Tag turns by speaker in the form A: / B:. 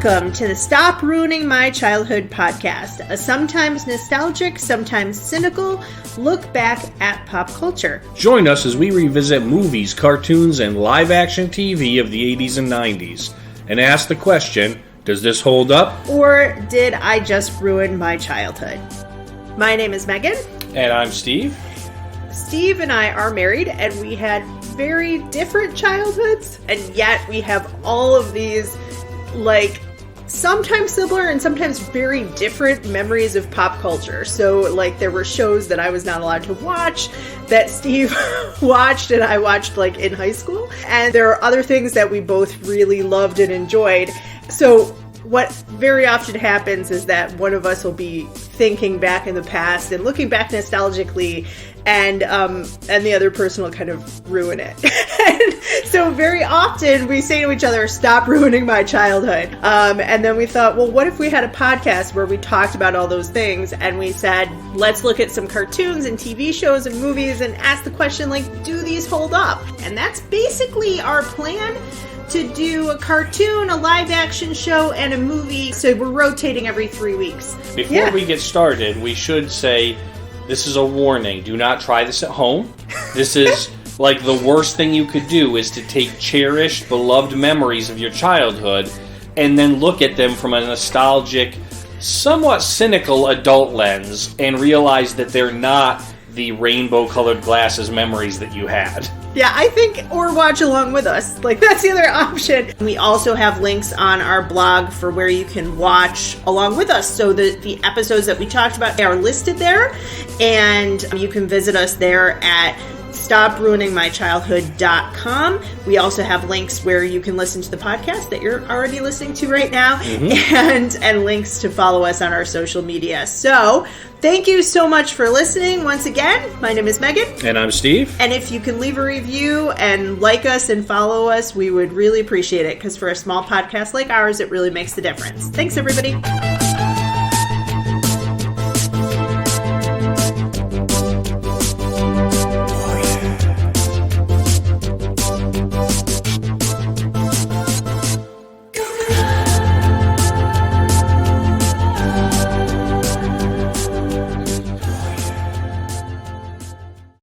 A: Welcome to the Stop Ruining My Childhood podcast, a sometimes nostalgic, sometimes cynical look back at pop culture.
B: Join us as we revisit movies, cartoons, and live-action TV of the 80s and 90s, and ask the question, does this hold up?
A: Or did I just ruin my childhood? My name is Megan.
B: And I'm Steve.
A: Steve and I are married, and we had very different childhoods, and yet we have all of these, sometimes similar and sometimes very different memories of pop culture. So, there were shows that I was not allowed to watch that Steve watched and I watched, in high school. And there are other things that we both really loved and enjoyed. So, what very often happens is that one of us will be thinking back in the past and looking back nostalgically, and the other person will kind of ruin it. And so very often we say to each other, stop ruining my childhood. And then we thought, well, what if we had a podcast where we talked about all those things, and we said, let's look at some cartoons and TV shows and movies and ask the question, do these hold up? And that's basically our plan, to do a cartoon, a live action show, and a movie. So we're rotating every 3 weeks.
B: Before we get started, we should say, this is a warning. Do not try this at home. This is the worst thing you could do is to take cherished, beloved memories of your childhood and then look at them from a nostalgic, somewhat cynical adult lens and realize that they're not the rainbow-colored glasses memories that you had.
A: Yeah, I think, or watch along with us. That's the other option. We also have links on our blog for where you can watch along with us. So the episodes that we talked about are listed there, and you can visit us there at stopruiningmychildhood.com. We also have links where you can listen to the podcast that you're already listening to right now, and links to follow us on our social media. So thank you so much for listening. Once again, my name is Megan.
B: And I'm Steve.
A: And if you can leave a review and like us and follow us, we would really appreciate it, because for a small podcast like ours, it really makes the difference. Thanks, everybody.